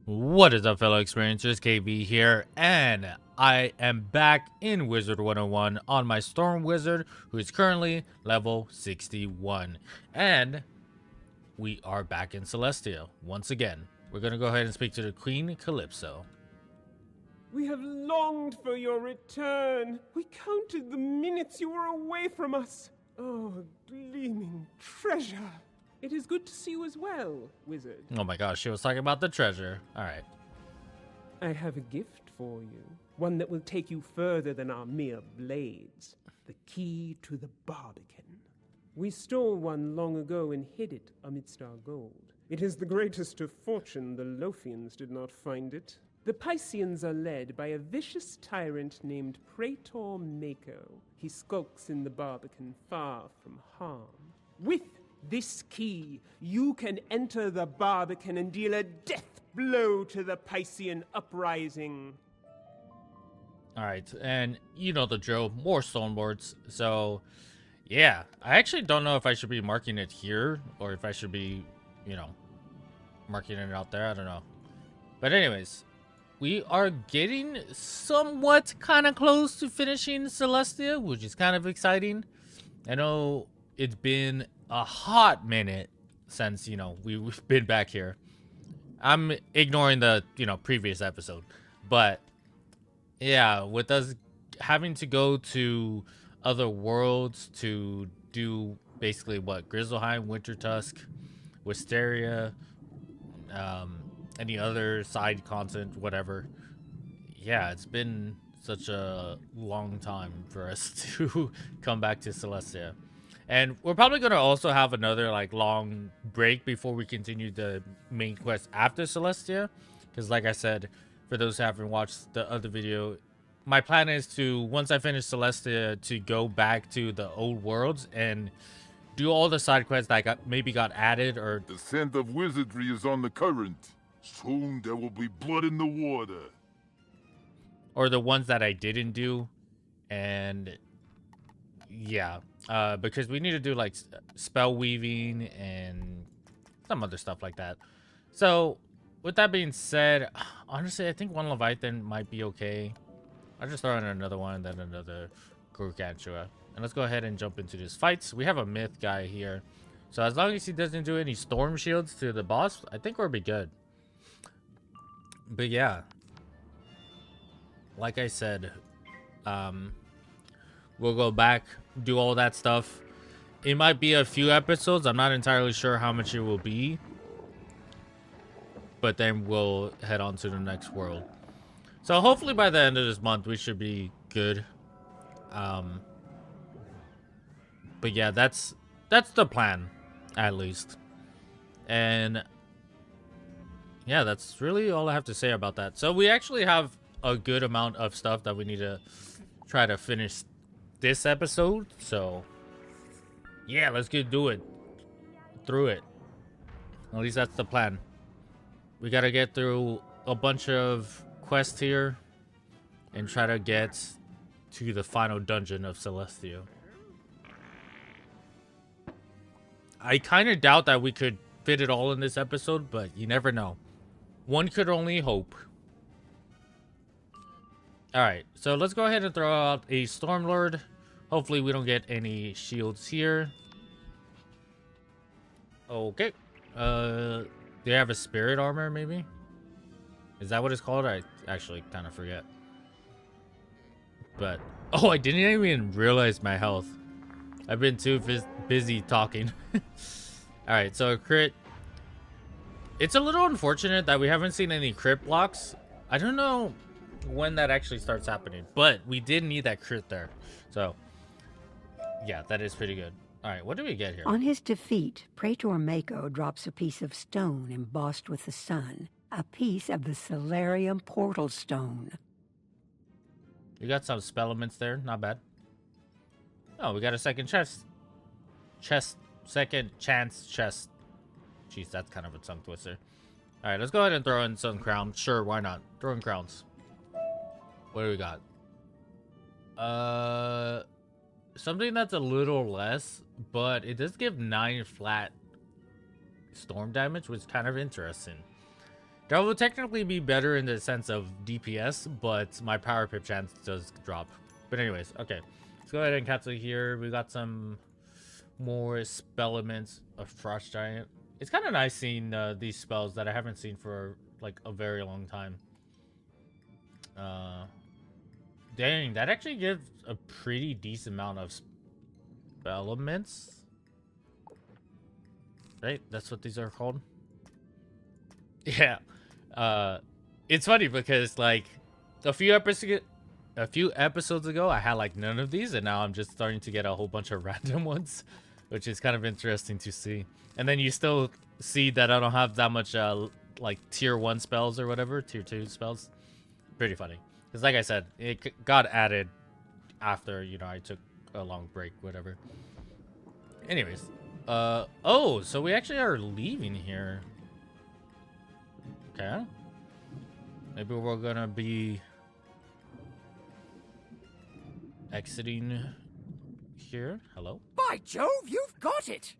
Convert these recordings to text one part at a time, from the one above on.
What is up, fellow experiencers? KV here, and I am back in Wizard101 on my Storm Wizard, who is currently level 61. And we are back in Celestia once again. We're going to go ahead and speak to the Queen Calypso. We have longed for your return. We counted the minutes you were away from us. Oh, gleaming treasure. It is good to see you as well, wizard. Oh my gosh, she was talking about the treasure. Alright. I have a gift for you. One that will take you further than our mere blades. The key to the Barbican. We stole one long ago and hid it amidst our gold. It is the greatest of fortune the Lothians did not find it. The Pisceans are led by a vicious tyrant named Praetor Mako. He skulks in the Barbican far from harm. With this key, you can enter the Barbican and deal a death blow to the Piscean uprising. Alright, and you know the drill, more stoneboards. So, yeah, I actually don't know if I should be marking it here or if I should be, marking it out there. I don't know. But anyways, we are getting somewhat kind of close to finishing Celestia, which is kind of exciting. I know it's been a hot minute since, we've been back here. I'm ignoring the, previous episode. But, yeah, with us having to go to other worlds to do basically what? Grizzleheim, Wintertusk, Wisteria, any other side content, whatever. Yeah, it's been such a long time for us to come back to Celestia. And we're probably going to also have another long break before we continue the main quest after Celestia. Because like I said, for those who haven't watched the other video, my plan is to, once I finish Celestia, to go back to the old worlds and do all the side quests that maybe got added or... The scent of wizardry is on the current. Soon there will be blood in the water. Or the ones that I didn't do. And yeah, because we need to do spell weaving and some other stuff like that. So with that being said, honestly, I think one Leviathan might be okay. I'll just throw in another one and then another Gargantua. And let's go ahead and jump into this fight. We have a myth guy here. So as long as he doesn't do any storm shields to the boss, I think we'll be good. But yeah, like I said, we'll go back, do all that stuff. It might be a few episodes. I'm not entirely sure how much it will be. But then we'll head on to the next world. So hopefully by the end of this month, we should be good. But yeah, that's the plan, at least. And yeah, that's really all I have to say about that. So we actually have a good amount of stuff that we need to try to finish this episode. So yeah, let's get through it. At least that's the plan. We gotta get through a bunch of quests here and try to get to the final dungeon of Celestia. I kind of doubt that we could fit it all in this episode, but you never know. One could only hope. Alright, so let's go ahead and throw out a Stormlord. Hopefully we don't get any shields here. Okay. Do they have a spirit armor, maybe? Is that what it's called? I actually kind of forget. But, oh, I didn't even realize my health. I've been too busy talking. Alright, so a crit. It's a little unfortunate that we haven't seen any crit blocks. I don't know when that actually starts happening, but we did need that crit there. So, yeah, that is pretty good. Alright, what do we get here? On his defeat, Praetor Mako drops a piece of stone embossed with the sun. A piece of the Celerium portal stone. We got some spell elements there, not bad. Oh, we got a second chest. Second chance chest. Jeez, that's kind of a tongue twister. Alright, let's go ahead and throw in some crowns. Sure, why not? Throw in crowns. What do we got? Something that's a little less, but it does give 9 flat storm damage, which is kind of interesting. That will technically be better in the sense of DPS, but my power pip chance does drop. But anyways, okay. Let's go ahead and cancel here. We got some more spell elements of Frost Giant. It's kind of nice seeing these spells that I haven't seen for like a very long time. Dang, that actually gives a pretty decent amount of spell elements. Right? That's what these are called. Yeah. It's funny because like a few episodes ago I had like none of these, and now I'm just starting to get a whole bunch of random ones, which is kind of interesting to see. And then you still see that I don't have that much like tier 1 spells or whatever, tier 2 spells. Pretty funny. Because like I said, it got added after, you know, I took a long break, whatever. Anyways, oh, so we actually are leaving here. Okay. Maybe we're gonna be exiting here. Hello? By Jove, you've got it!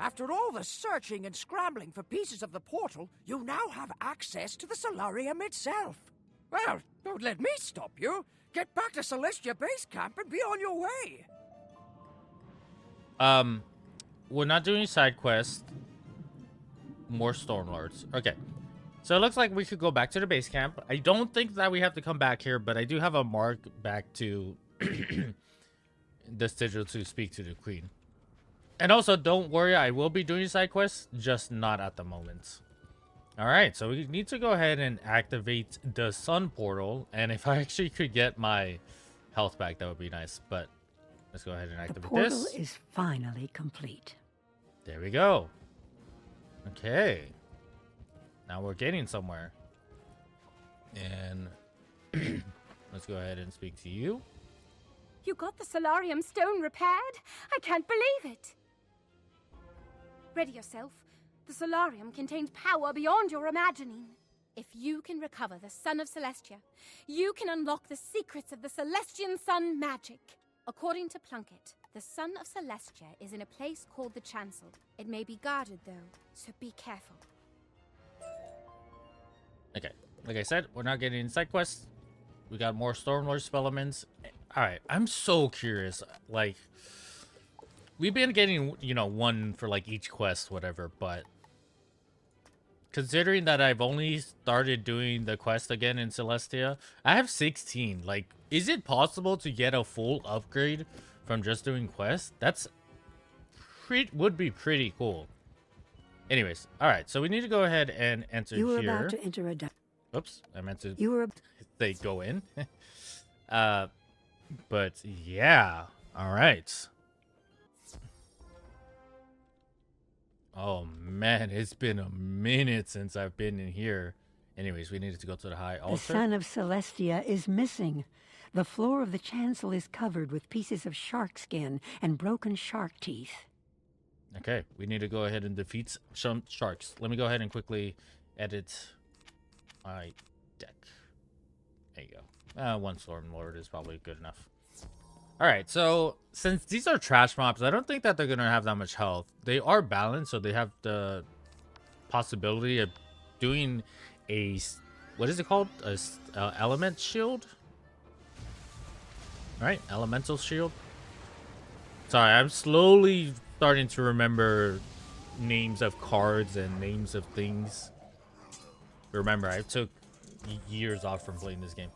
After all the searching and scrambling for pieces of the portal, you now have access to the solarium itself. Well, don't let me stop you. Get back to Celestia base camp and be on your way. We're not doing side quests. More Stormlords. Okay. So it looks like we could go back to the base camp. I don't think that we have to come back here, but I do have a mark back to the sigil to speak to the queen. And also, don't worry, I will be doing side quests, just not at the moment. Alright, so we need to go ahead and activate the sun portal. And if I actually could get my health back, that would be nice. But let's go ahead and activate this. The portal is finally complete. There we go. Okay. Now we're getting somewhere. And let's go ahead and speak to you. You got the solarium stone repaired? I can't believe it. Ready yourself. The solarium contains power beyond your imagining. If you can recover the Sun of Celestia, you can unlock the secrets of the Celestian Sun magic. According to Plunkett, the Sun of Celestia is in a place called the Chancel. It may be guarded, though, so be careful. Okay, like I said, we're not getting side quests. We got more Stormlord spell elements. Alright, I'm so curious. Like, we've been getting, you know, one for like each quest, whatever, but considering that I've only started doing the quest again in Celestia, I have 16. Like, is it possible to get a full upgrade from just doing quests? That's would be pretty cool. Anyways, all right, so we need to go ahead and enter here. You were about to enter a... Oops, I meant to You were... say go in. But yeah, all right. Oh man, it's been a minute since I've been in here. Anyways, we needed to go to the high altar. The Sun of Celestia is missing. The floor of the chancel is covered with pieces of shark skin and broken shark teeth. Okay, we need to go ahead and defeat some sharks. Let me go ahead and quickly edit my deck. There you go. One Stormlord is probably good enough. Alright, so since these are trash mobs, I don't think that they're going to have that much health. They are balanced, so they have the possibility of doing a... What is it called? A element shield? Right? Elemental shield? Sorry, I'm slowly starting to remember names of cards and names of things. Remember, I took years off from playing this game.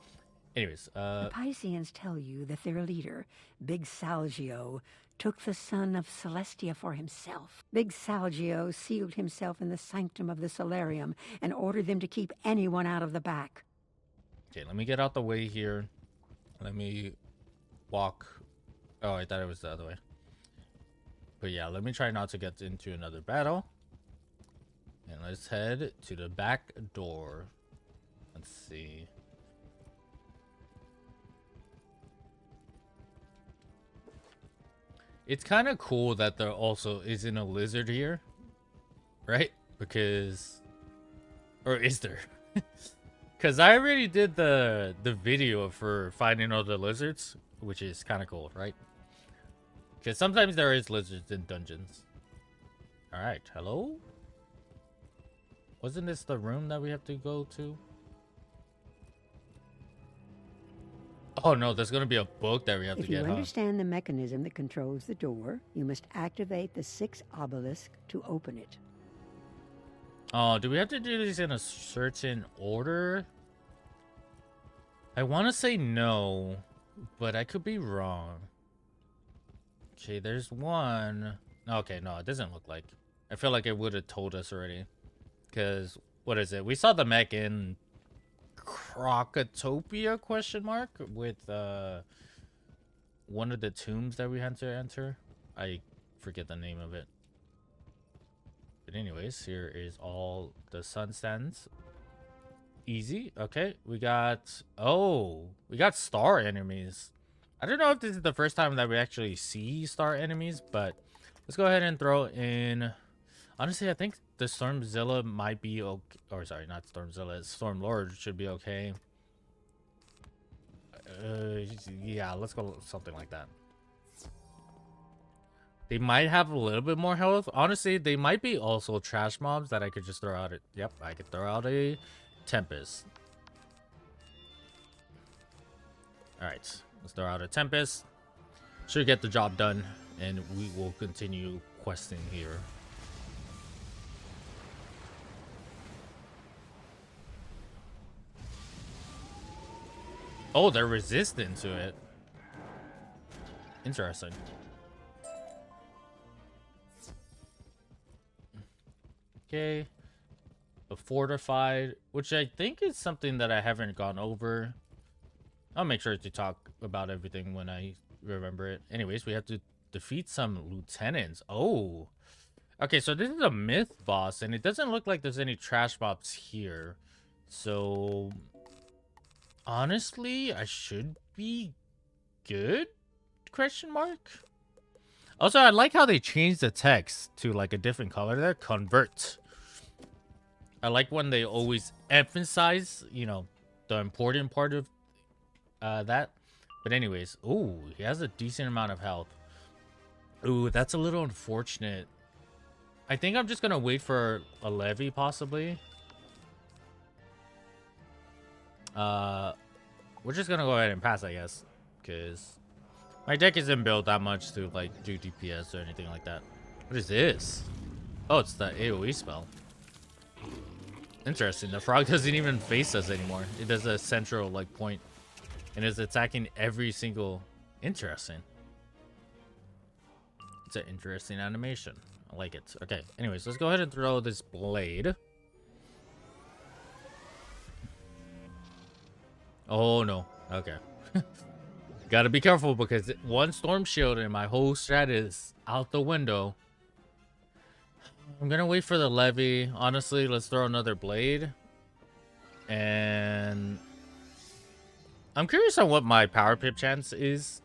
Anyways, The Pisceans tell you that their leader, Big Salgio, took the Sun of Celestia for himself. Big Salgio sealed himself in the sanctum of the solarium and ordered them to keep anyone out of the back. okay, let me get out the way here. Let me walk. Oh, I thought it was the other way. But yeah, let me try not to get into another battle. And let's head to the back door. Let's see. It's kind of cool that there also isn't a lizard here, right? Because, or is there? Because I already did the video for finding all the lizards, which is kind of cool, right? Because sometimes there is lizards in dungeons. All right, hello? Wasn't this the room that we have to go to? Oh no, there's gonna be a book that we have to If you get, huh? understand the mechanism that controls the door, you must activate the 6 obelisk to open it. Oh, do we have to do these in a certain order? I want to say no, but I could be wrong. Okay, there's one. Okay, no, it doesn't look like. I feel like it would have told us already. Because, what is it? We saw the mech in Crocotopia, question mark, with one of the tombs that we had to enter. I forget the name of it. But anyways, here is all the sun stands. Easy. Okay, we got... Oh, we got star enemies. I don't know if this is the first time that we actually see star enemies, but let's go ahead and throw in... Honestly, I think the Stormzilla might be okay. Or sorry, not Stormzilla. Stormlord should be okay. Yeah, let's go something like that. They might have a little bit more health. Honestly, they might be also trash mobs that I could just throw out. Yep, I could throw out a Tempest. Alright, let's throw out a Tempest. Should get the job done, and we will continue questing here. Oh, they're resistant to it. Interesting. Okay. A fortified, which I think is something that I haven't gone over. I'll make sure to talk about everything when I remember it. Anyways, we have to defeat some lieutenants. Oh. Okay, so this is a myth boss, and it doesn't look like there's any trash mobs here. So... honestly, I should be good? Question mark? Also, I like how they changed the text to like a different color there. Convert. I like when they always emphasize, you know, the important part of that. But anyways, ooh, he has a decent amount of health. Ooh, that's a little unfortunate. I think I'm just gonna wait for a levy, possibly. We're just gonna go ahead and pass, I guess, because my deck isn't built that much to like do DPS or anything like that. What is this? Oh, it's the AoE spell. Interesting. The frog doesn't even face us anymore. It does a central like point, and is attacking every single. Interesting. It's an interesting animation. I like it. Okay. Anyways, let's go ahead and throw this blade. Oh no. Okay. Gotta be careful because one storm shield and my whole strat is out the window. I'm gonna wait for the levy. Honestly, let's throw another blade. And I'm curious on what my power pip chance is.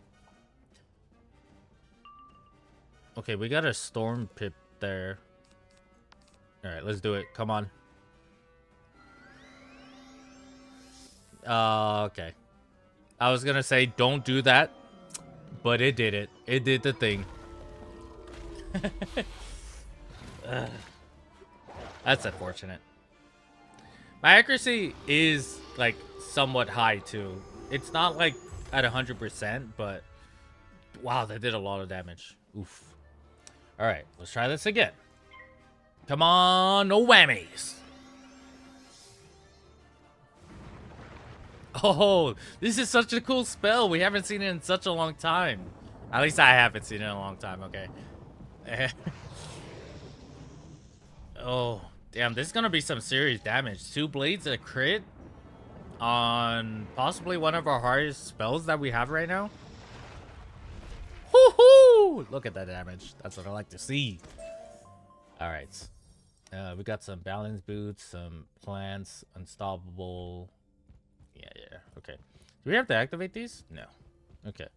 Okay, we got a storm pip there. Alright, let's do it. Come on. Okay. I was gonna say don't do that, but it did it. It did the thing. That's unfortunate. My accuracy is like somewhat high too. It's not like at 100%, but wow, that did a lot of damage. Oof. All right, let's try this again. Come on, no whammies. Oh, this is such a cool spell. We haven't seen it in such a long time. At least I haven't seen it in a long time, okay. Oh, damn, this is gonna be some serious damage. 2 blades, a crit on possibly one of our hardest spells that we have right now. Woohoo! Look at that damage. That's what I like to see. All right. We got some balance boots, some plants, unstoppable. Yeah, okay. Do we have to activate these? No. Okay.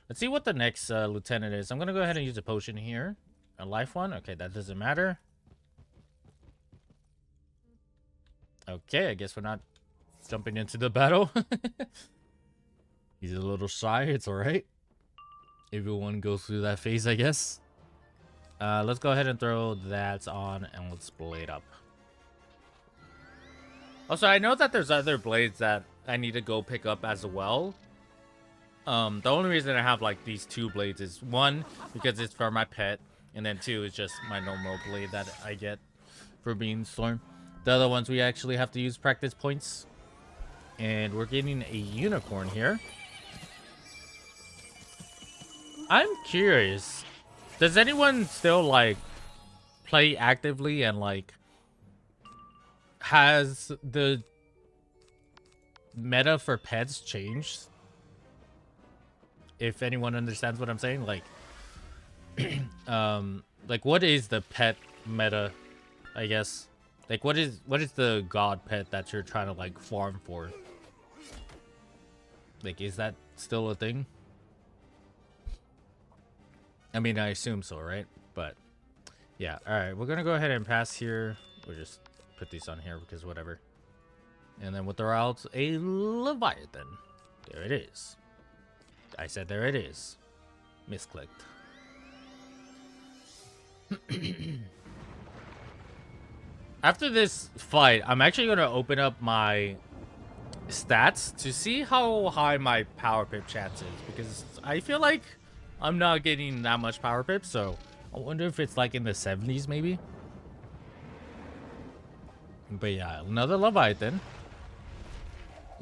Let's see what the next lieutenant is. I'm going to go ahead and use a potion here. A life one? Okay, that doesn't matter. Okay, I guess we're not jumping into the battle. He's a little shy. It's alright. Everyone goes through that phase, I guess. Let's go ahead and throw that on and let's blade up. Also, I know that there's other blades that I need to go pick up as well. The only reason I have like these 2 blades is 1, because it's for my pet, and then 2 is just my normal blade that I get for being Storm. The other ones we actually have to use practice points. And we're getting a unicorn here. I'm curious. Does anyone still like play actively and like has the meta for pets changed? If anyone understands what I'm saying, like like what is the pet meta, I guess? Like what is the god pet that you're trying to like farm for? Like, is that still a thing? I mean, I assume so, right? But yeah, all right, we're gonna go ahead and pass here. We'll just put these on here because whatever. And then we'll throw out a Leviathan. There it is. I said there it is. Misclicked. After this fight, I'm actually gonna open up my stats to see how high my power pip chance is, because I feel like I'm not getting that much power pip, so I wonder if it's like in the 70s maybe. But yeah, another Leviathan.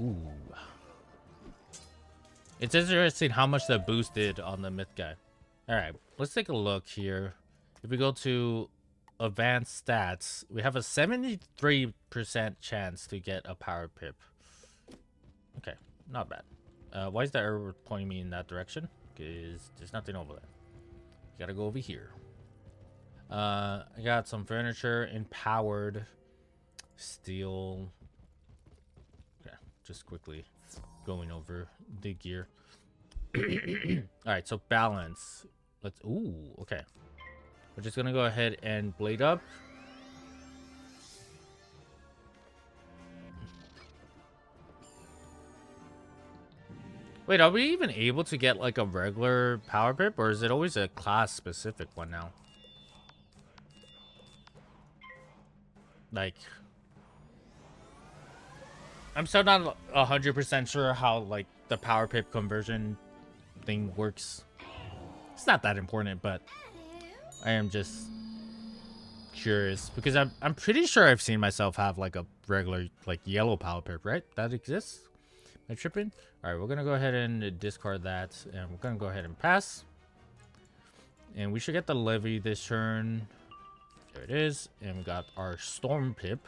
Ooh. It's interesting how much that boosted on the myth guy. Alright, let's take a look here. If we go to advanced stats, we have a 73% chance to get a power pip. Okay, not bad. Why is the arrow pointing me in that direction? Because there's nothing over there. Gotta go over here. I got some furniture, empowered, steel. Okay, just quickly going over the gear. Alright, so balance. Let's, ooh, okay. We're just gonna go ahead and blade up. Wait, are we even able to get like a regular power pip, or is it always a class specific one now? Like, I'm still not 100% sure how like the power pip conversion thing works. It's not that important, but I am just curious because I'm pretty sure I've seen myself have like a regular like yellow power pip, right? That exists. Am I tripping? All right, we're gonna go ahead and discard that, and we're gonna go ahead and pass. And we should get the levy this turn. There it is, and we got our storm pip.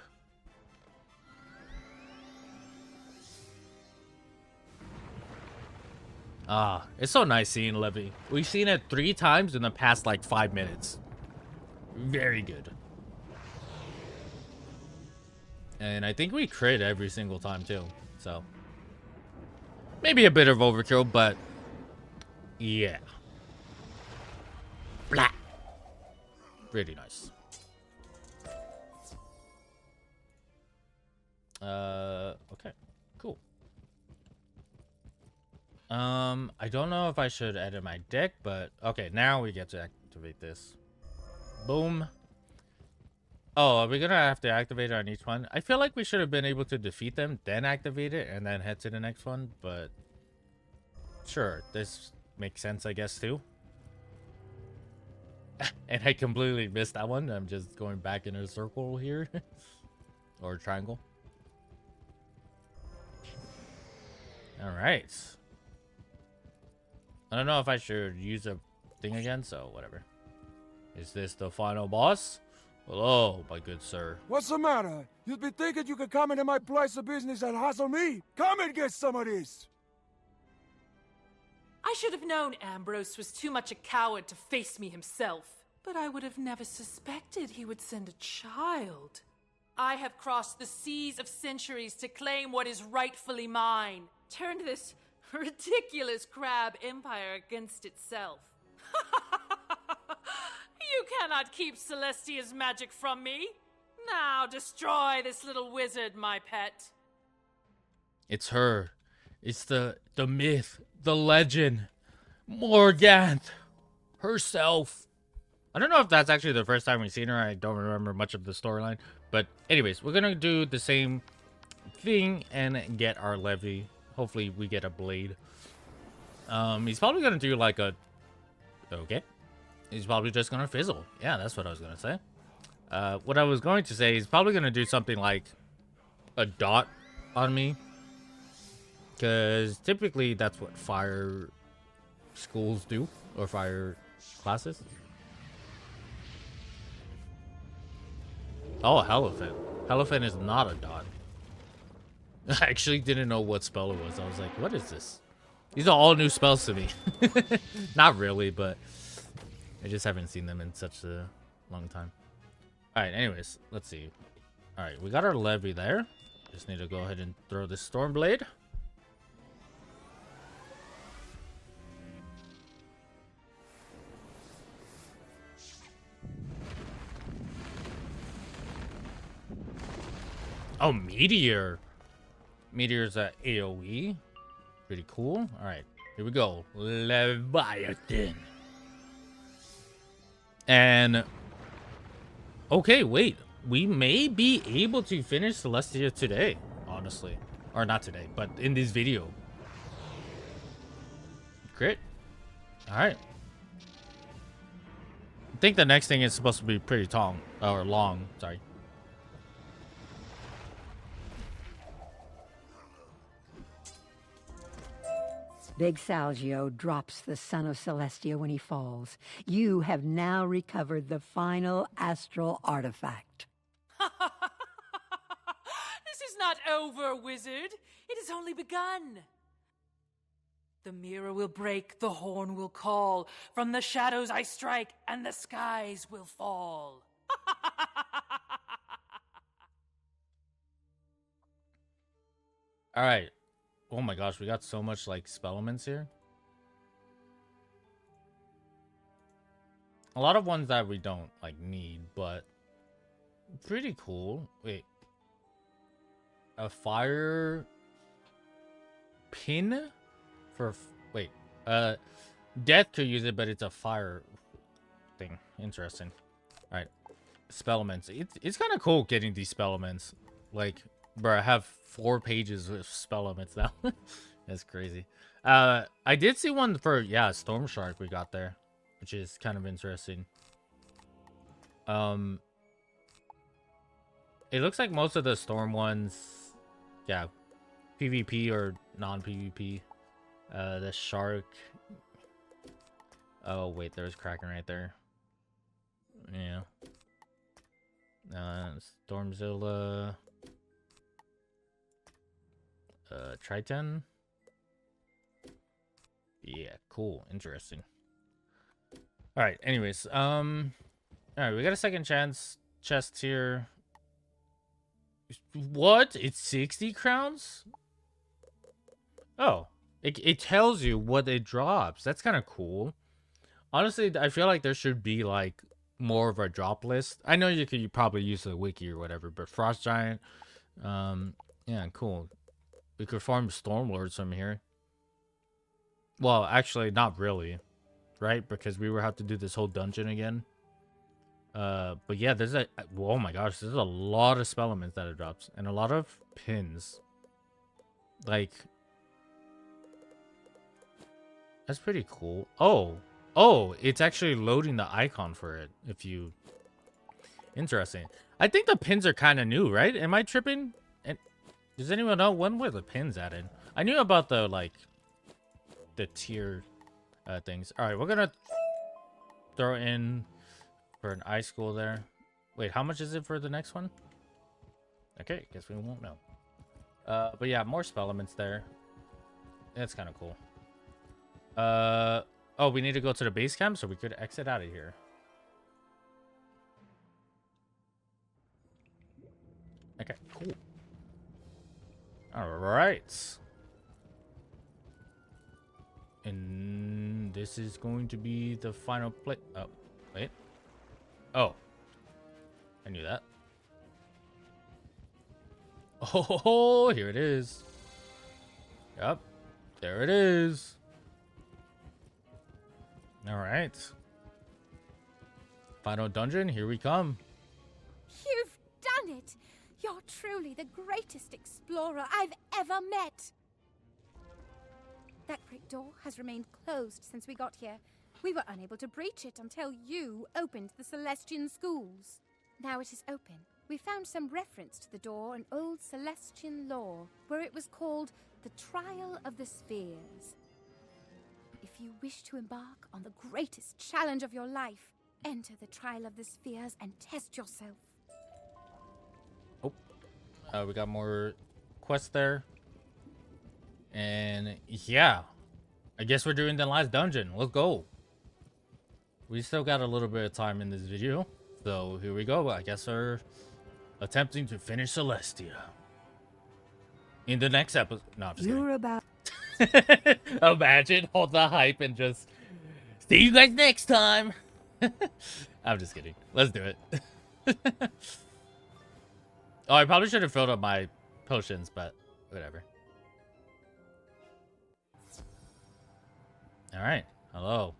Ah, it's so nice seeing levy. We've seen it 3 times in the past like 5 minutes. Very good. And I think we crit every single time too, so maybe a bit of overkill, but yeah. Blah. Really nice. Okay, cool. I don't know if I should edit my deck, but okay, now we get to activate this. Boom. Oh, are we gonna have to activate it on each one? I feel like we should have been able to defeat them, then activate it, and then head to the next one, but sure, this makes sense, I guess, too. And I completely missed that one. I'm just going back in a circle here. Or a triangle. Alright. I don't know if I should use a thing again, so whatever. Is this the final boss? Hello, my good sir. What's the matter? You'd be thinking you could come into my place of business and hassle me? Come and get some of this! I should have known Ambrose was too much a coward to face me himself. But I would have never suspected he would send a child. I have crossed the seas of centuries to claim what is rightfully mine. Turned this ridiculous crab empire against itself. You cannot keep Celestia's magic from me. Now destroy this little wizard, my pet. It's her. It's the myth, the legend, Morganth herself. I don't know if that's actually the first time we've seen her. I don't remember much of the storyline. But anyways, we're going to do the same thing and get our levy. Hopefully we get a blade. He's probably gonna do like a... Okay. He's probably just gonna fizzle. Yeah, that's what I was gonna say. What I was going to say, he's probably gonna do something like a dot on me. Because typically that's what fire schools do. Or fire classes. Oh, Hierophant. Hierophant is not a dot. I actually didn't know what spell it was. I was like, what is this? These are all new spells to me. Not really, but I just haven't seen them in such a long time. Alright, anyways, let's see. Alright, we got our levy there. Just need to go ahead and throw this Stormblade. Oh, Meteor. Meteor's at AoE. Pretty cool. Alright, here we go. Leviathan. And... okay, wait. We may be able to finish Celestia today, honestly. Or not today, but in this video. Great. Alright. I think the next thing is supposed to be pretty tall. Or long, sorry. Big Salgio drops the son of Celestia when he falls. You have now recovered the final astral artifact. This is not over, wizard. It has only begun. The mirror will break, the horn will call. From the shadows I strike, and the skies will fall. All right. Oh my gosh, we got so much like spell elements here. A lot of ones that we don't like need, but pretty cool. Wait. A fire pin for wait. Death could use it, but it's a fire thing. Interesting. All right. Spell elements. It's kind of cool getting these spell elements. Like, bro, I have 4 pages with spell elements now. That's crazy. I did see one for, yeah, Storm Shark we got there, which is kind of interesting. It looks like most of the Storm ones, yeah, PvP or non-PvP. The Shark. Oh, wait, there's Kraken right there. Yeah. Stormzilla. Triton. Yeah, cool, interesting. All right, anyways, all right, we got a second chance chest here. What? It's 60 crowns? Oh, it tells you what it drops. That's kind of cool. Honestly, I feel like there should be like more of a drop list. I know you could probably use the wiki or whatever, but Frost Giant, yeah, cool. We could farm Stormlords from here. Well, actually, not really, right? Because we would have to do this whole dungeon again. But yeah, there's a... oh my gosh, there's a lot of spell elements that it drops. And a lot of pins. Like... that's pretty cool. Oh! Oh! It's actually loading the icon for it. If you... interesting. I think the pins are kind of new, right? Am I tripping? And does anyone know when were the pins added? I knew about the, like... the tier things. Alright, we're gonna throw in for an ice school there. Wait, how much is it for the next one? Okay, guess we won't know. But yeah, more spell elements there. That's kind of cool. Oh, we need to go to the base camp so we could exit out of here. Okay, cool. All right. And this is going to be the final play. Oh, wait. Oh. I knew that. Oh, here it is. Yep. There it is. All right. Final dungeon, here we come. You've done it. You're truly the greatest explorer I've ever met. That great door has remained closed since we got here. We were unable to breach it until you opened the Celestian schools. Now it is open. We found some reference to the door in old Celestian lore, where it was called the Trial of the Spheres. If you wish to embark on the greatest challenge of your life, enter the Trial of the Spheres and test yourself. We got more quests there. And yeah, I guess we're doing the last dungeon. Let's go. We still got a little bit of time in this video. So here we go. I guess we're attempting to finish Celestia. In the next episode. No, I'm just You're kidding. about Imagine all the hype and just see you guys next time. I'm just kidding. Let's do it. Oh, I probably should have filled up my potions, but whatever. All right. Hello.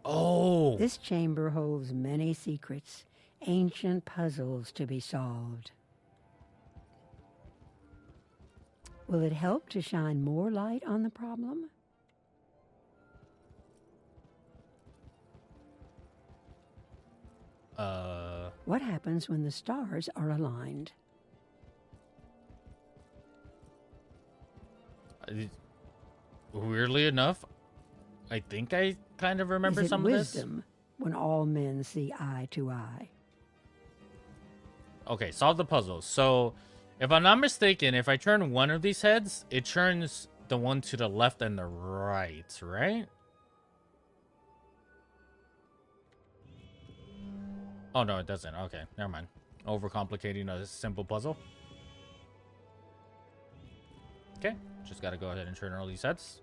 Oh. This chamber holds many secrets, ancient puzzles to be solved. Will it help to shine more light on the problem? What happens when the stars are aligned? Weirdly enough, I think I kind of remember Is it some of this. wisdom when all men see eye to eye? Okay, solve the puzzle. So, if I'm not mistaken, if I turn one of these heads, it turns the one to the left and the right, right? Oh, no, it doesn't. Okay, never mind. Overcomplicating a simple puzzle. Okay, just gotta go ahead and turn all these heads.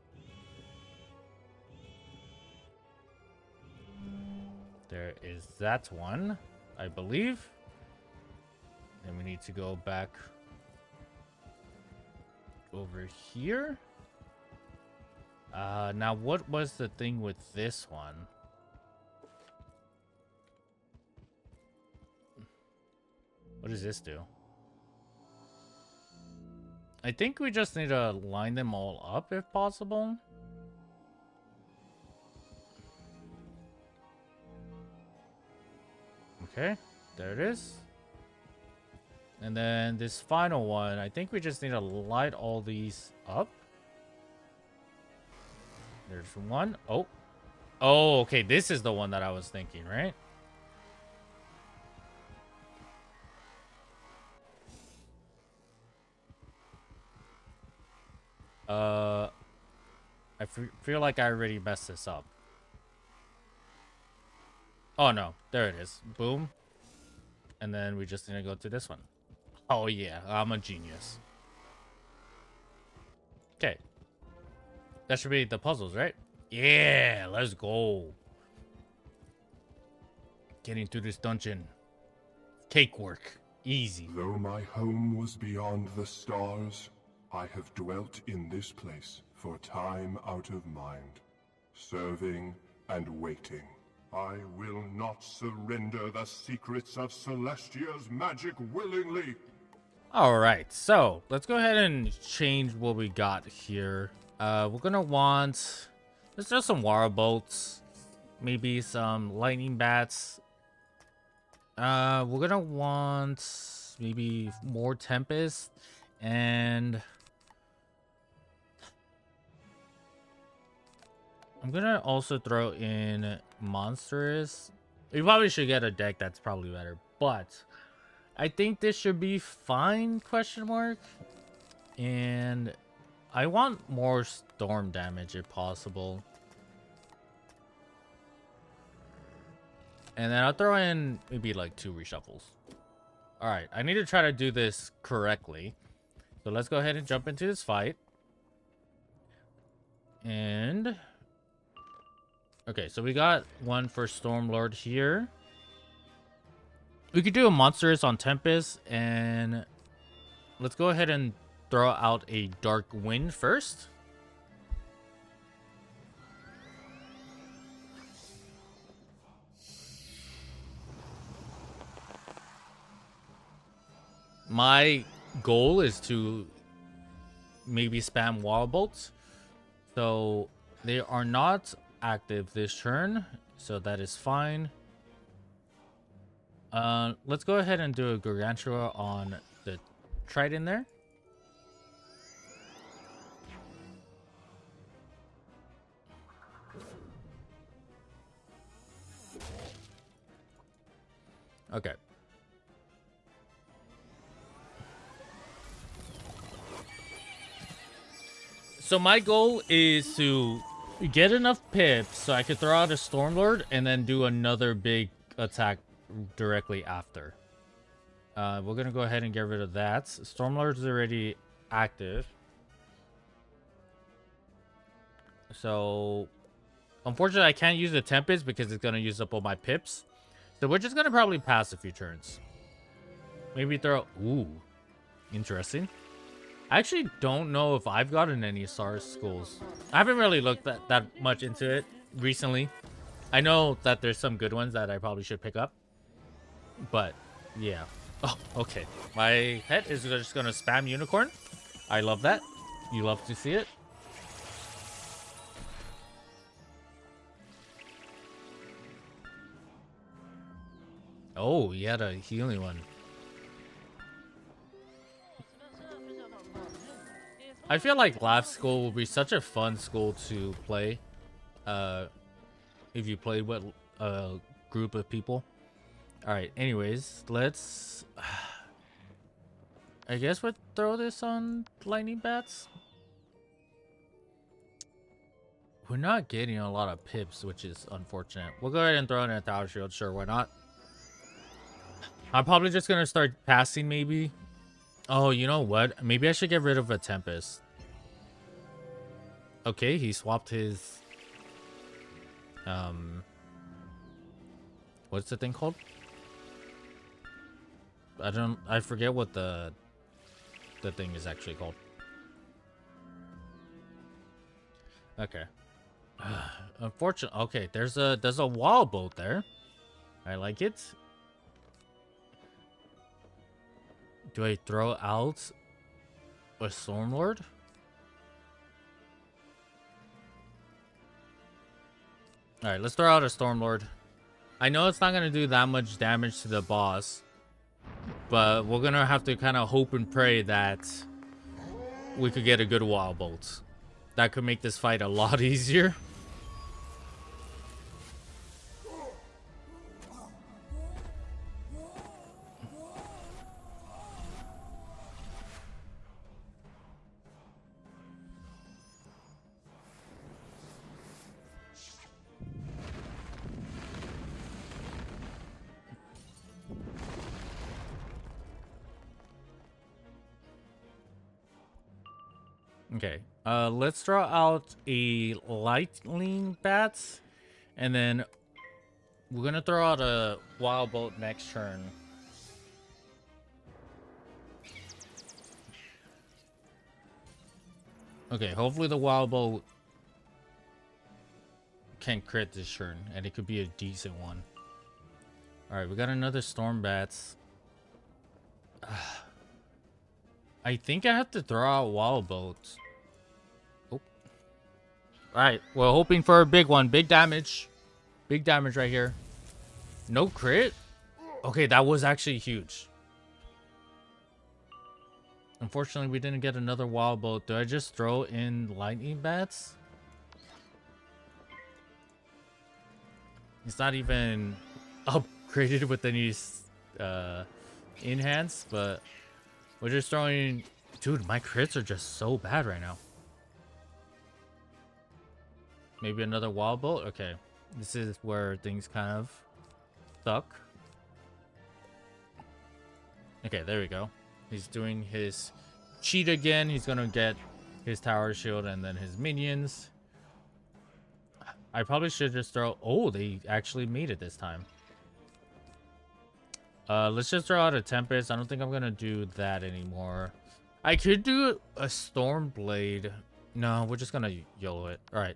There is that one, I believe. Then we need to go back over here. Now what was the thing with this one? What does this do? I think we just need to line them all up if possible. Okay, there it is. And then this final one, I think we just need to light all these up. There's one. Oh. Oh, okay, this is the one that I was thinking, right? I feel like I already messed this up. Oh no, there it is. Boom. And then we just need to go to this one. Oh yeah, I'm a genius. Okay. That should be the puzzles, right? Yeah, let's go. Getting through this dungeon. Cake work. Easy. Though my home was beyond the stars, I have dwelt in this place for time out of mind, serving and waiting. I will not surrender the secrets of Celestia's magic willingly. Alright, so let's go ahead and change what we got here. We're gonna want... Let's do some water bolts. Maybe some lightning bats. We're gonna want maybe more tempest. And... I'm gonna also throw in monstrous. We probably should get a deck that's probably better, but I think this should be fine, question mark. And I want more storm damage if possible. And then I'll throw in maybe like 2 reshuffles. Alright, I need to try to do this correctly. So let's go ahead and jump into this fight. And... okay, so we got one for Stormlord here. We could do a monstrous on Tempest, and let's go ahead and throw out a Dark Wind first. my goal is to maybe spam wall bolts. So they are not active this turn, so that is fine. Let's go ahead and do a Gargantua on the Trident there. Okay. So my goal is to get enough pips so I could throw out a Stormlord and then do another big attack directly after. We're gonna go ahead and get rid of that. Stormlord is already active. So unfortunately I can't use the Tempest because it's gonna use up all my pips. So we're just gonna probably pass a few turns. Maybe throw... Ooh. Interesting. I actually don't know if I've gotten any Star Skulls. I haven't really looked that much into it recently. I know that there's some good ones that I probably should pick up. But, yeah. Oh, okay. My head is just gonna spam Unicorn. I love that. You love to see it. Oh, he had a healing one. I feel like Laugh School will be such a fun school to play. If you play with a group of people. Alright, anyways, let's... I guess we'll throw this on Lightning Bats. We're not getting a lot of pips, which is unfortunate. We'll go ahead and throw in a Tower Shield. Sure, why not? I'm probably just gonna start passing, maybe. Oh, you know what? Maybe I should get rid of a Tempest. Okay, he swapped his... What's the thing called? I forget what the thing is actually called. Okay. Unfortunately, okay, there's a wall boat there. I like it. Do I throw out a Stormlord? Alright, let's throw out a Stormlord. I know it's not going to do that much damage to the boss, but we're going to have to kind of hope and pray that we could get a good Wild Bolt. That could make this fight a lot easier. Okay, let's draw out a Lightning Bats, and then we're gonna throw out a Wild Bolt next turn. Okay, hopefully the Wild Bolt can crit this turn, and it could be a decent one. Alright, we got another Storm Bats. I think I have to throw out Wild Bolts. Oh. Alright, we're hoping for a big one. Big damage. Big damage right here. No crit? Okay, that was actually huge. Unfortunately, we didn't get another Wild Bolt. Do I just throw in Lightning Bats? It's not even upgraded with any enhance, but we're just throwing... Dude, my crits are just so bad right now. Maybe another Wild Bolt? Okay. This is where things kind of suck. Okay, there we go. He's doing his cheat again. He's gonna get his Tower Shield and then his minions. I probably should just throw... Oh, they actually made it this time. Let's just throw out a Tempest. I don't think I'm gonna do that anymore. I could do a Storm Blade. No, we're just gonna YOLO it. Alright.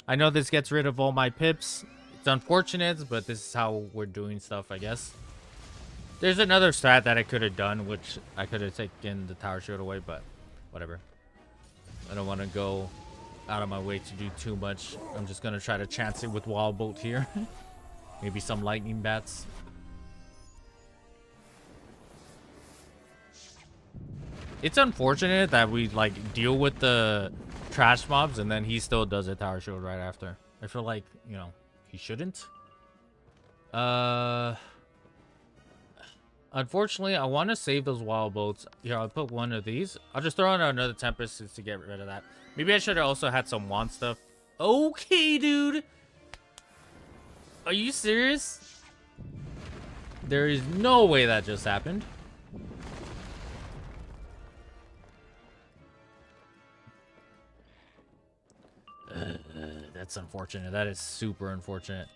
I know this gets rid of all my pips. It's unfortunate, but this is how we're doing stuff, I guess. There's another strat that I could have done, which I could have taken the tower shield away, but whatever. I don't want to go out of my way to do too much. I'm just going to try to chance it with Wild Bolt here. Maybe some lightning bats. It's unfortunate that we like deal with the trash mobs and then he still does a tower shield right after. I feel like, you know, he shouldn't. Unfortunately, I want to save those wild bolts. Here, I'll put one of these. I'll just throw in another Tempest to get rid of that. Maybe I should have also had some wand stuff. Okay, dude. Are you serious? There is no way that just happened. That's unfortunate. That is super unfortunate.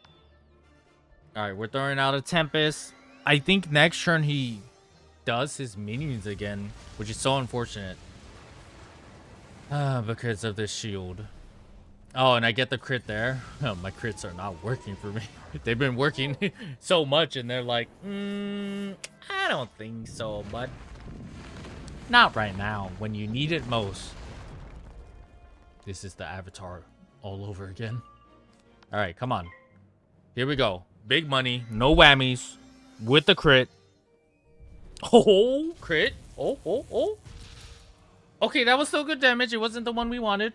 Alright, we're throwing out a Tempest. I think next turn he does his minions again, which is so unfortunate. Because of this shield. Oh, and I get the crit there. Oh, my crits are not working for me. They've been working so much, and they're like, I don't think so, bud. Not right now, when you need it most. This is the Avatar all over again. Alright, come on. Here we go. Big money, no whammies, with the crit. Oh, crit. Oh. Okay, that was still good damage. It wasn't the one we wanted.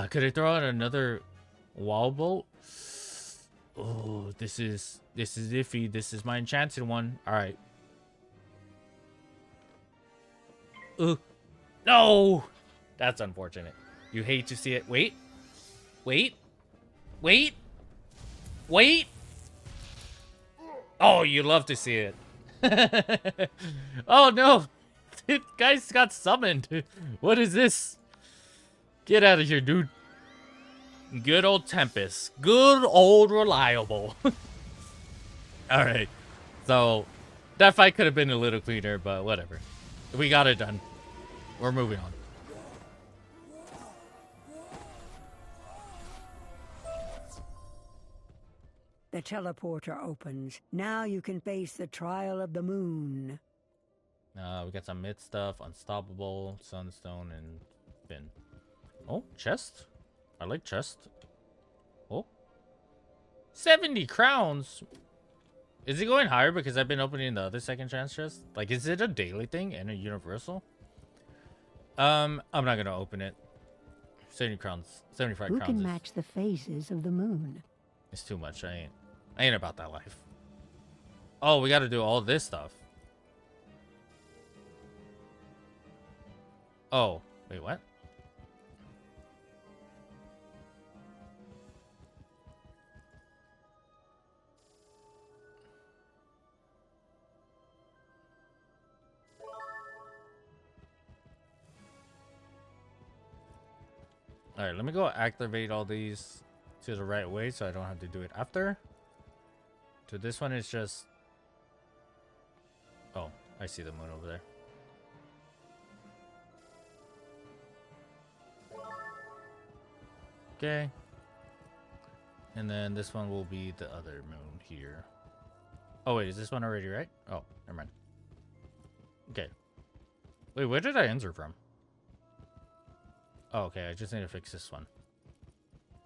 Could I throw out another wall bolt? Oh, this is iffy. This is my enchanted one. All right. No, that's unfortunate. You hate to see it. Wait. Oh, you love to see it. Oh no, this guy's got summoned. What is this? Get out of here, dude. Good old Tempest. Good old reliable. Alright. So, that fight could have been a little cleaner, but whatever. We got it done. We're moving on. The teleporter opens. Now you can face the trial of the moon. We got some mid stuff. Unstoppable, Sunstone, and Fin. Oh, chest. I like chest. Oh. 70 crowns. Is it going higher because I've been opening the other second chance chest? Like, is it a daily thing and a universal? I'm not going to open it. 70 crowns. 75 crowns. Who can match the phases of the moon? It's too much. I ain't about that life. Oh, we got to do all this stuff. Oh, wait, what? All right, let me go activate all these to the right way so I don't have to do it after. So this one is just... Oh, I see the moon over there. Okay. And then this one will be the other moon here. Oh, wait, is this one already right? Oh, never mind. Okay. Wait, where did I enter from? Oh, okay, I just need to fix this one.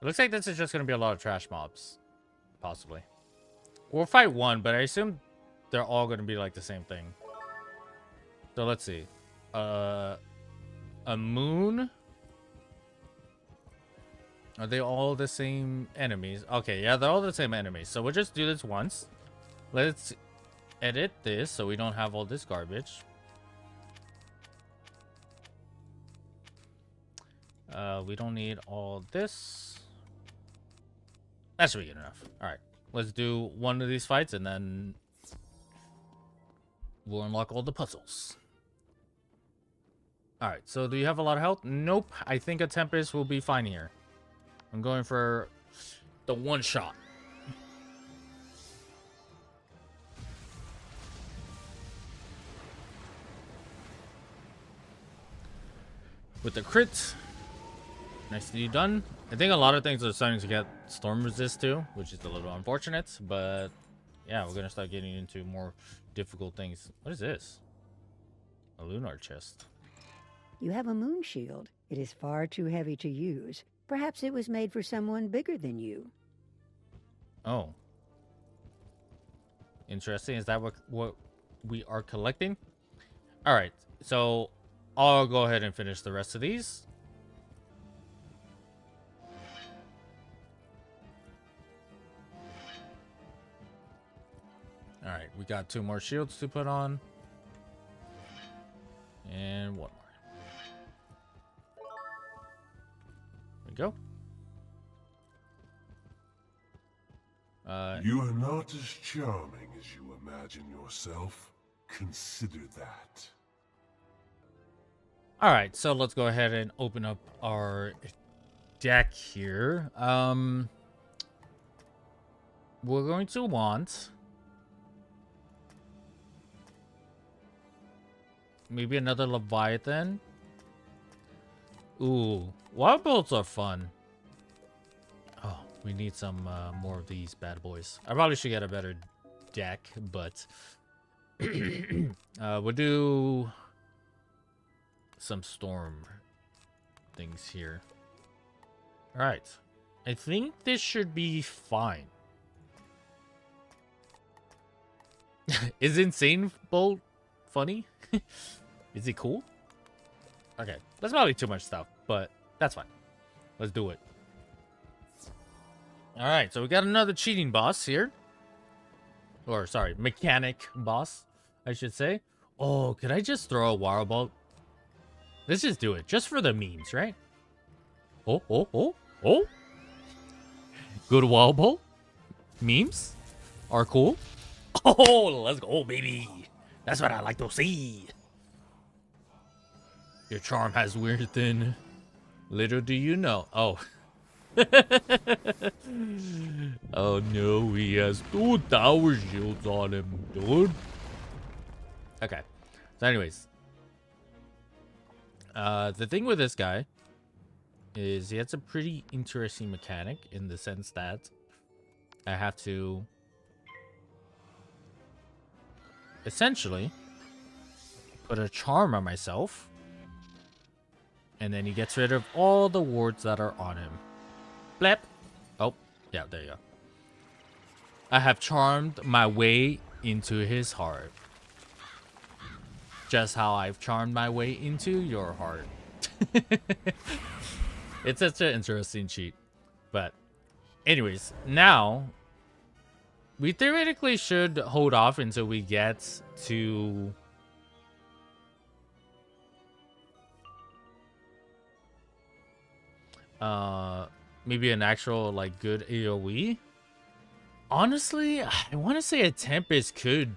It looks like this is just going to be a lot of trash mobs. Possibly. We'll fight one, but I assume they're all going to be like the same thing. So let's see. A moon? Are they all the same enemies? Okay, yeah, they're all the same enemies. So we'll just do this once. Let's edit this so we don't have all this garbage. We don't need all this. That should be good enough. Alright. Let's do one of these fights and then we'll unlock all the puzzles. Alright, so do you have a lot of health? Nope. I think a Tempest will be fine here. I'm going for the one shot. With the crit. Nicely done. I think a lot of things are starting to get storm resist too, which is a little unfortunate, but Yeah, we're gonna start getting into more difficult things. What is this? A lunar chest. You have a moon shield. It is far too heavy to use. Perhaps it was made for someone bigger than you. Oh. Interesting. Is that what we are collecting? Alright, so I'll go ahead and finish the rest of these. Alright, we got 2 more shields to put on. And 1 more. There we go. You are not as charming as you imagine yourself. Consider that. Alright, so let's go ahead and open up our deck here. We're going to want maybe another Leviathan. Ooh, wild bolts are fun. Oh, we need some more of these bad boys. I probably should get a better deck, but we'll do some storm things here. All right, I think this should be fine. Is Insane Bolt funny? Is he cool? Okay, that's probably too much stuff, but that's fine. Let's do it. All right, so we got another cheating boss here. Or, sorry, mechanic boss, I should say. Oh, could I just throw a wild bolt? Let's just do it, just for the memes, right? Oh, oh, oh, oh. Good wild bolt. Memes are cool. Oh, let's go, baby. That's what I like to see. Your charm has weird thin. Little do you know. Oh. Oh no, he has 2 tower shields on him, dude. Okay. So anyways. The thing with this guy is he has a pretty interesting mechanic in the sense that I have to essentially put a charm on myself, and then he gets rid of all the wards that are on him. Blep. Oh, yeah, there you go. I have charmed my way into his heart. Just how I've charmed my way into your heart. It's such an interesting cheat. But anyways, now we theoretically should hold off until we get to maybe an actual like good AoE. Honestly, I want to say a Tempest could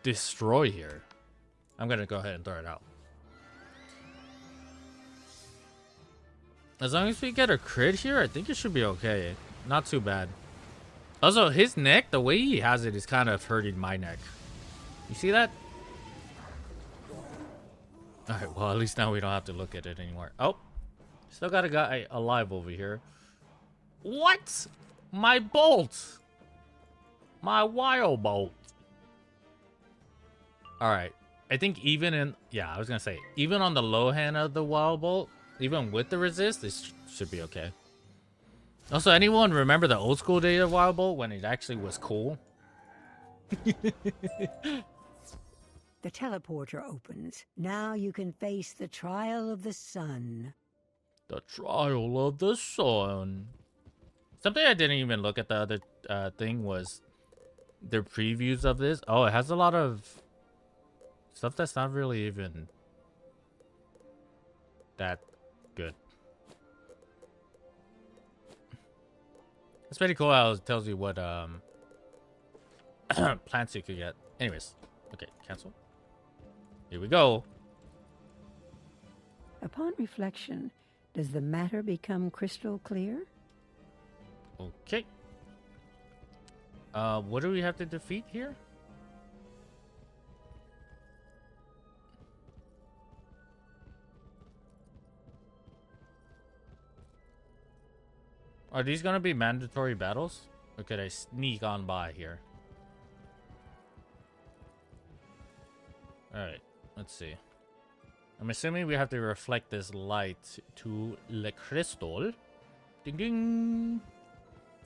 destroy here. I'm gonna go ahead and throw it out. As long as we get a crit here, I think it should be okay. Not too bad. Also, his neck, the way he has it is kind of hurting my neck. You see that? Alright, well, at least now we don't have to look at it anymore. Oh, still got a guy alive over here. What? My bolt! My wild bolt. Alright, I think even in... Yeah, I was gonna say, even on the low hand of the wild bolt, even with the resist, this should be okay. Also, anyone remember the old school day of wild bolt when it actually was cool? The teleporter opens. Now you can face the trial of the sun. The trial of the sun. Something I didn't even look at the other thing was their previews of this. Oh, it has a lot of stuff that's not really even that good. It's pretty cool how it tells you what plants you could get. Anyways, okay, cancel. Here we go. Upon reflection, does the matter become crystal clear? Okay. What do we have to defeat here? Are these gonna be mandatory battles? Or could I sneak on by here? Alright, let's see. I'm assuming we have to reflect this light to the crystal. Ding ding!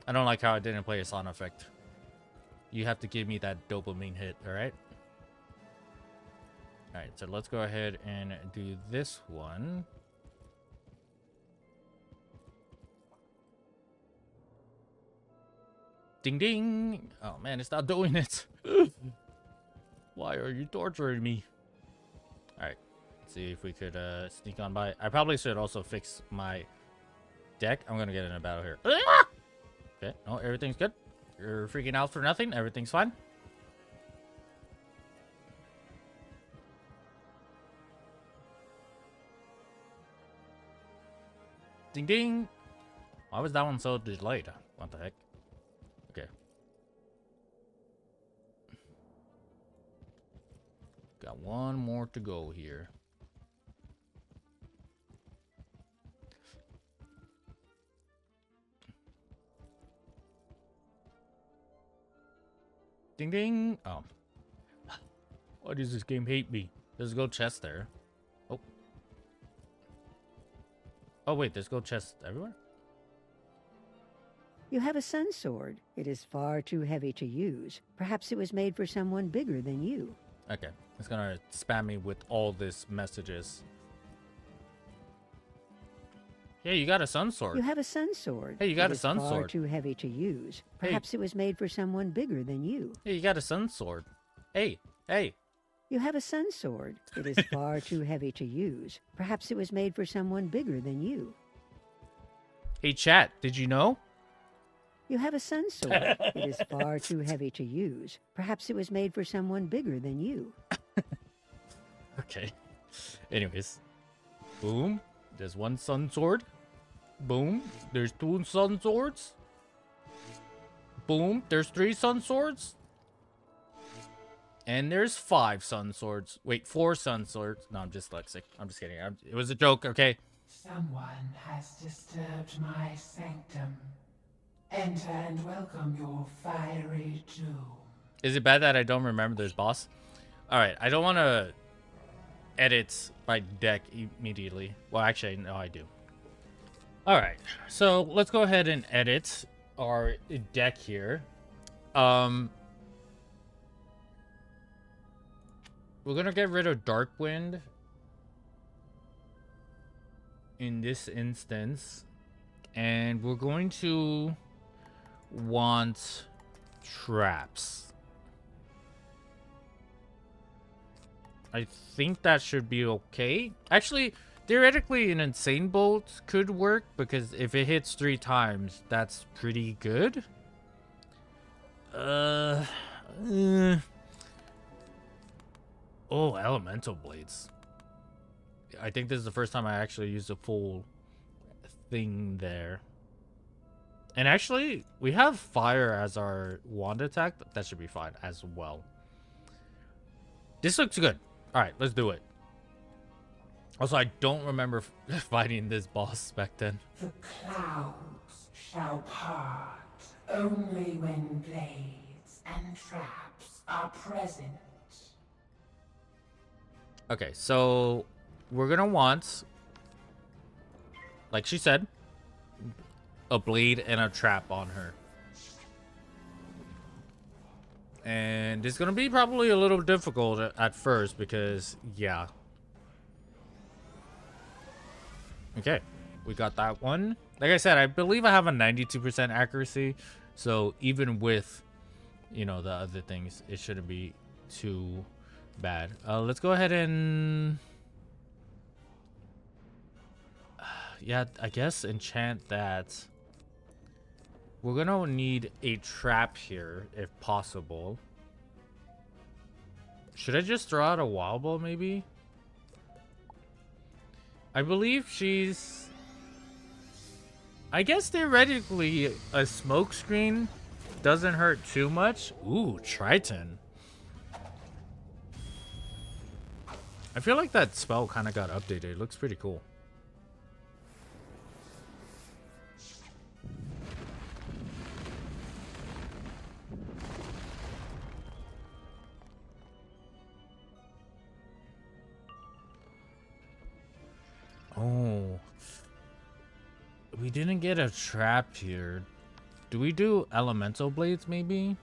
I don't like how I didn't play a sound effect. You have to give me that dopamine hit, alright? Alright, so let's go ahead and do this one. Ding ding! Oh man, it's not doing it. Why are you torturing me? Alright, let's see if we could sneak on by. I probably should also fix my deck. I'm gonna get in a battle here. Okay, no, everything's good. You're freaking out for nothing. Everything's fine. Ding ding! Why was that one so delayed? What the heck? Okay. Got one more to go here. Ding ding! Oh. Why does this game hate me? There's a gold chest there. Oh. Oh wait, there's gold chests everywhere? You have a sun sword. It is far too heavy to use. Perhaps it was made for someone bigger than you. Okay, it's gonna spam me with all these messages. Hey, you got a sun sword. You have a sun sword. Hey, you got a sun far sword. Too heavy to use. Hey. Perhaps it was made for someone bigger than you. Hey, you got a sun sword. Hey, hey. You have a sun sword. It is far too heavy to use. Perhaps it was made for someone bigger than you. Hey, chat, did you know? You have a sun sword. It is far too heavy to use. Perhaps it was made for someone bigger than you. Okay. Anyways. Boom. There's one sun sword. Boom. There's two sun swords. Boom. There's 3 sun swords. And there's 5 sun swords. Wait, 4 sun swords. No, I'm dyslexic. I'm just kidding. It was a joke, okay? Someone has disturbed my sanctum. Enter and welcome your fiery doom. Is it bad that I don't remember this boss? Alright, I don't want to edit my deck immediately. Well, actually, no, I do. Alright, so let's go ahead and edit our deck here. We're gonna get rid of Darkwind in this instance, and we're going to want traps. I think that should be okay. Actually, theoretically, an insane bolt could work because if it hits 3 times, that's pretty good. Oh, elemental blades. I think this is the first time I actually used a full thing there. And actually, we have fire as our wand attack. That should be fine as well. This looks good. Alright, let's do it. Also, I don't remember fighting this boss back then. The clouds shall part only when blades and traps are present. Okay, so we're gonna want, like she said, a blade and a trap on her. And it's gonna be probably a little difficult at first because, yeah. Okay, we got that one. Like I said, I believe I have a 92% accuracy. So even with, you know, the other things, it shouldn't be too bad. Let's go ahead and... yeah, I guess enchant that. We're gonna need a trap here, if possible. Should I just throw out a wild ball, maybe? I believe she's... I guess theoretically, a smoke screen doesn't hurt too much. Ooh, Triton. I feel like that spell kind of got updated. It looks pretty cool. Oh. We didn't get a trap here. Do we do elemental blades maybe?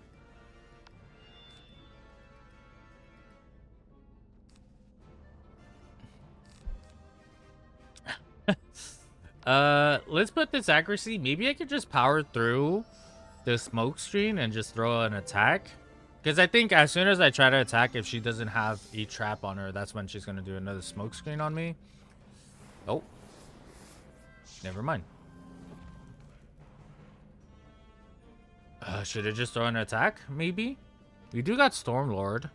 Let's put this accuracy. Maybe I could just power through the smoke screen and just throw an attack. Because I think as soon as I try to attack, if she doesn't have a trap on her, that's when she's going to do another smoke screen on me. Oh. Never mind. Should I just throw an attack? Maybe? We do got Stormlord.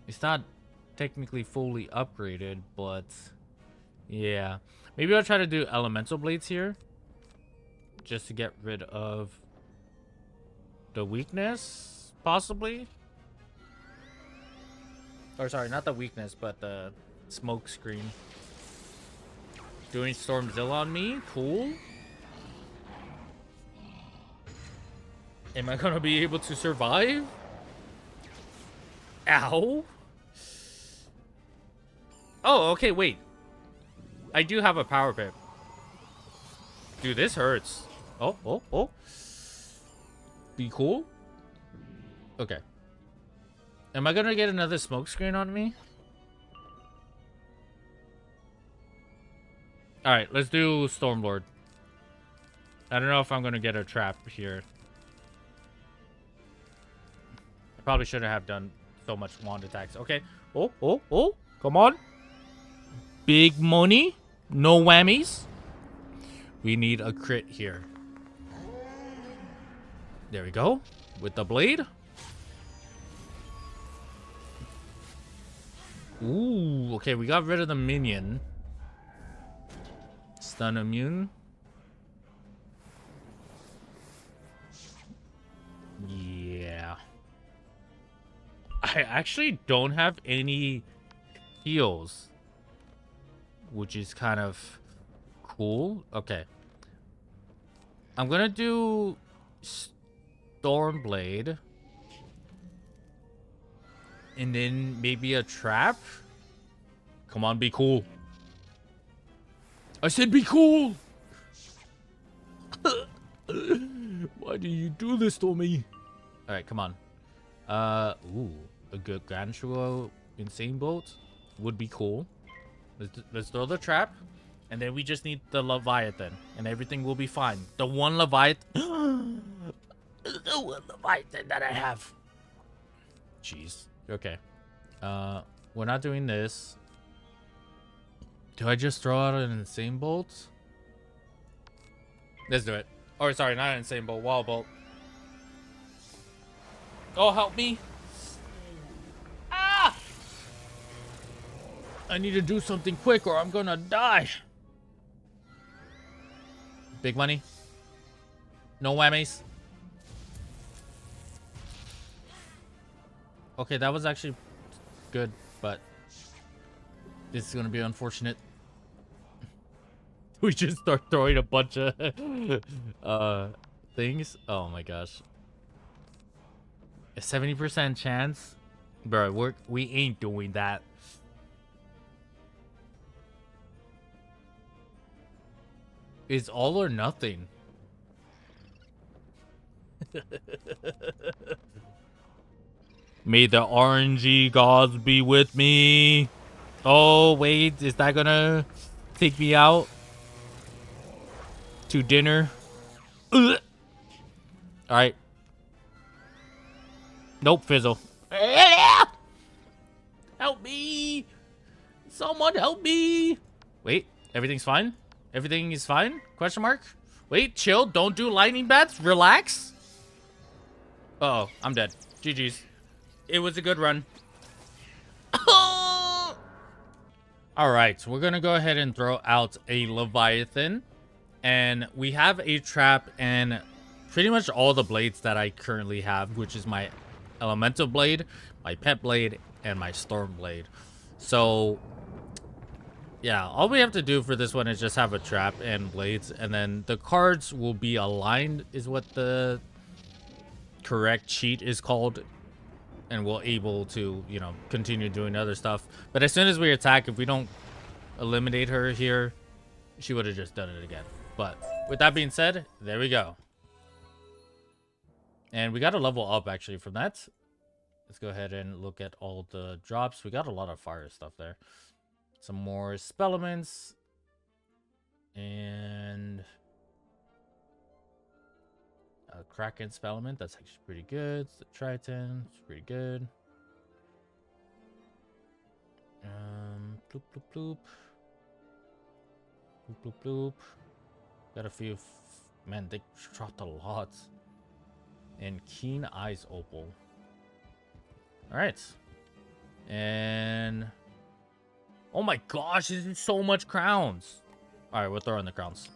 It's not technically fully upgraded, but... yeah. Maybe I'll try to do Elemental Blades here. Just to get rid of the weakness, possibly. Or sorry, not the weakness, but the smoke screen. Doing Stormzilla on me, cool. Am I gonna be able to survive? Ow. Oh, okay, wait. I do have a power pip. Dude, this hurts. Oh, oh, oh. Be cool. Okay. Am I gonna get another smoke screen on me? Alright, let's do Stormlord. I don't know if I'm gonna get a trap here. I probably shouldn't have done so much wand attacks. Okay. Oh, oh, oh. Come on. Big money. No whammies. We need a crit here. There we go. With the blade. Ooh, okay, we got rid of the minion. Stun immune. Yeah. I actually don't have any heals, which is kind of cool. Okay. I'm gonna do Stormblade. And then maybe a trap. Come on, be cool. I said be cool. Why do you do this to me? Alright, come on. Ooh. A good Gargantua Insane Bolt would be cool. Let's throw the trap. And then we just need the Leviathan. And everything will be fine. The one Leviathan... the one Leviathan that I have. Jeez. Okay. We're not doing this. Do I just throw out an Insane Bolt? Let's do it. Oh, sorry, not an Insane Bolt. Wall Bolt. Oh, help me. Ah! I need to do something quick or I'm gonna die. Big money. No whammies. Okay, that was actually good, but this is gonna be unfortunate. We just start throwing a bunch of things. Oh my gosh. A 70% chance? Bro, we ain't doing that. It's all or nothing. May the RNG gods be with me. Oh, wait. Is that gonna take me out to dinner? Ugh. All right. Nope, fizzle. Help me. Someone help me. Wait, everything's fine? Everything is fine? Question mark? Wait, chill. Don't do lightning bats. Relax. Uh-oh, I'm dead. GG's. It was a good run. Alright, so we're going to go ahead and throw out a Leviathan. And we have a trap and pretty much all the blades that I currently have, which is my Elemental Blade, my Pet Blade, and my Storm Blade. So, yeah, all we have to do for this one is just have a trap and blades. And then the cards will be aligned is what the correct cheat is called. And we'll able to, you know, continue doing other stuff. But as soon as we attack, if we don't eliminate her here, she would have just done it again. But with that being said, there we go. And we got a level up actually from that. Let's go ahead and look at all the drops. We got a lot of fire stuff there. Some more spell elements. And a Kraken spell element. That's actually pretty good. The Triton. It's pretty good. Bloop, bloop, bloop. Bloop, bloop, bloop. Got a few. Man, they dropped a lot. And Keen Eyes Opal. Alright. And... oh my gosh, this is so much crowns. Alright, we'll throw in the crowns.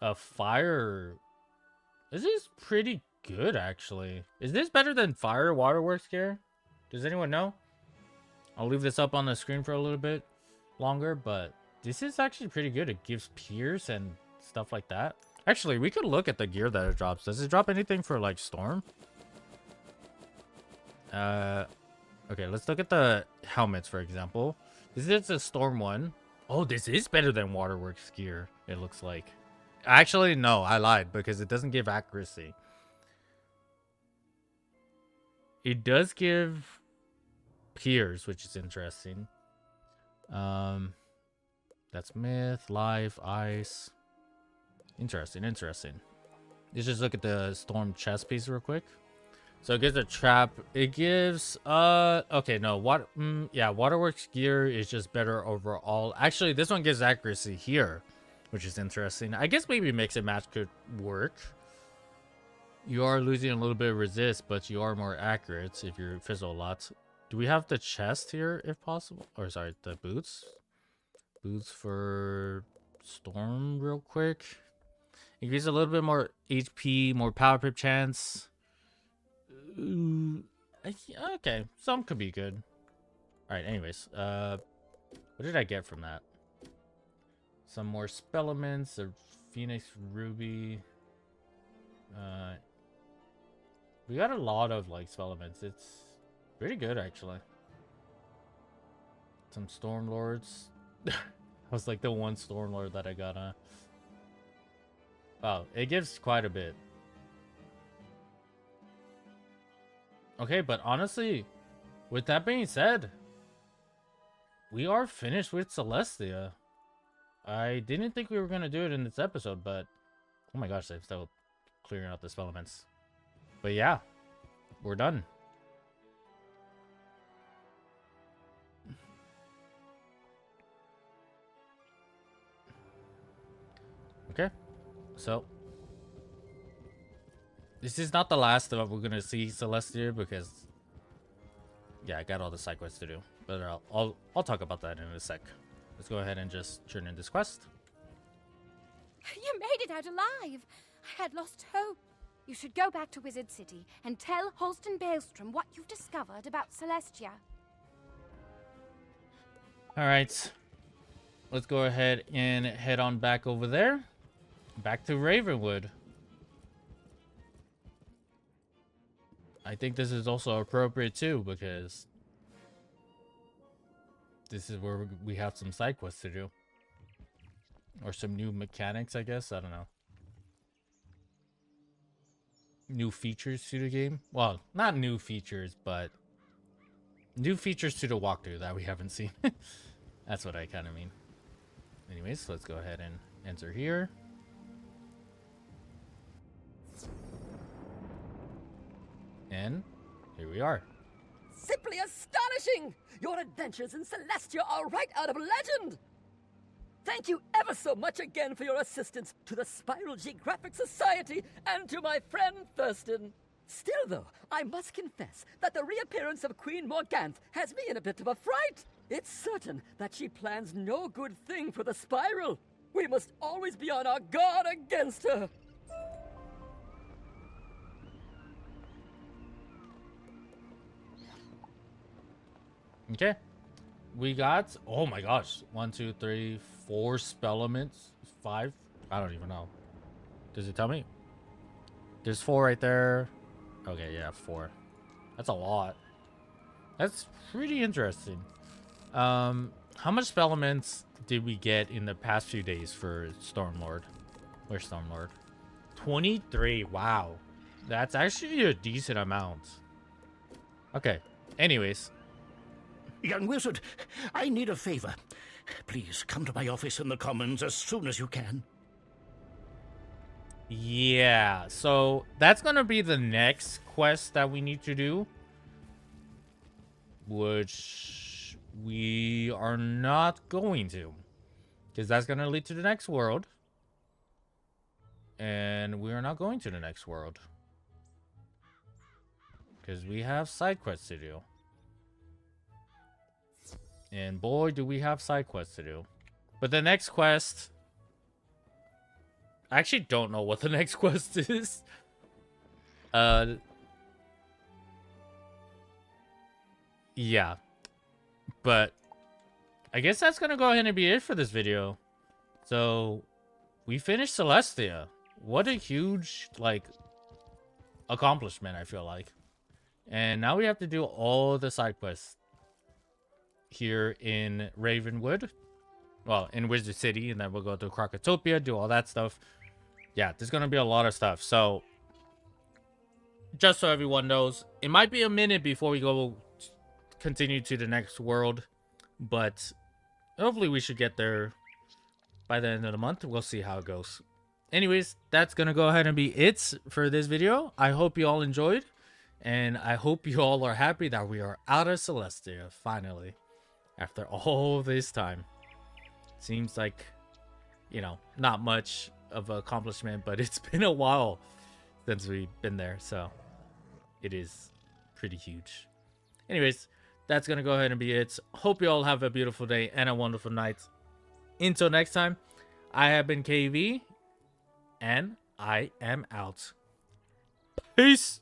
A fire... this is pretty good, actually. Is this better than Fire Waterworks gear? Does anyone know? I'll leave this up on the screen for a little bit longer, but this is actually pretty good. It gives pierce and stuff like that. Actually, we could look at the gear that it drops. Does it drop anything for, like, Storm? Okay, let's look at the helmets, for example. This is a Storm one. Oh, this is better than Waterworks gear, it looks like. Actually, no, I lied, because it doesn't give accuracy. It does give pierce, which is interesting. That's myth, life, ice. Interesting. Let's just look at the Storm chest piece real quick. So it gives a trap. It gives okay, no, yeah, Waterworks gear is just better overall. Actually, this one gives accuracy here, which is interesting. I guess maybe mix and match could work. You are losing a little bit of resist, but you are more accurate if you fizzle a lot. Do we have the chest here if possible? Or sorry, the boots. Boots for Storm real quick. It gives a little bit more HP, more power pip chance. Okay, some could be good. Alright, anyways. What did I get from that? Some more spell elements, a Phoenix Ruby. We got a lot of like spell elements. It's pretty good actually. Some Storm Lords. I was like the one Storm Lord that I got. Wow, it gives quite a bit. Okay, but honestly, with that being said, we are finished with Celestia. I didn't think we were going to do it in this episode, but oh my gosh, I'm still clearing out the spell elements. But yeah, we're done. Okay, so this is not the last of we're gonna see Celestia because yeah, I got all the side quests to do, but I'll talk about that in a sec. Let's go ahead and just turn in this quest. You made it out alive. I had lost hope. You should go back to Wizard City and tell Holston Baelstrom what you've discovered about Celestia. All right, let's go ahead and head on back over there. Back to Ravenwood. I think this is also appropriate too because this is where we have some side quests to do. Or some new mechanics, I guess. I don't know. New features to the game. Well, not new features, but new features to the walkthrough that we haven't seen. That's what I kind of mean. Anyways, let's go ahead and enter here. And here we are. Simply astonishing! Your adventures in Celestia are right out of legend! Thank you ever so much again for your assistance to the Spiral Geographic Society and to my friend Thurston. Still, though, I must confess that the reappearance of Queen Morganthe has me in a bit of a fright. It's certain that she plans no good thing for the Spiral. We must always be on our guard against her. Okay, we got, oh my gosh, 1, 2, 3, 4 spell elements, 5, I don't even know. Does it tell me? There's 4 right there. Okay, yeah, 4. That's a lot. That's pretty interesting. How much spell elements did we get in the past few days for Stormlord? Where's Stormlord? 23. Wow. That's actually a decent amount. Okay. Anyways. Young wizard, I need a favor. Please come to my office in the Commons as soon as you can. Yeah, so that's going to be the next quest that we need to do. Which we are not going to. Because that's going to lead to the next world. And we are not going to the next world. Because we have side quests to do. And boy, do we have side quests to do. But the next quest... I actually don't know what the next quest is. Yeah. But I guess that's going to go ahead and be it for this video. So, we finished Celestia. What a huge, like, accomplishment, I feel like. And now we have to do all the side quests here in Ravenwood. Well, in Wizard City, and then we'll go to Krakatopia, do all that stuff. Yeah, there's going to be a lot of stuff. So, just so everyone knows, it might be a minute before we go continue to the next world. But hopefully we should get there by the end of the month. We'll see how it goes. Anyways, that's going to go ahead and be it for this video. I hope you all enjoyed. And I hope you all are happy that we are out of Celestia, finally. After all this time. Seems like, you know, not much of an accomplishment, but it's been a while since we've been there, so it is pretty huge. Anyways, that's going to go ahead and be it. Hope you all have a beautiful day and a wonderful night. Until next time, I have been KV, and I am out. Peace!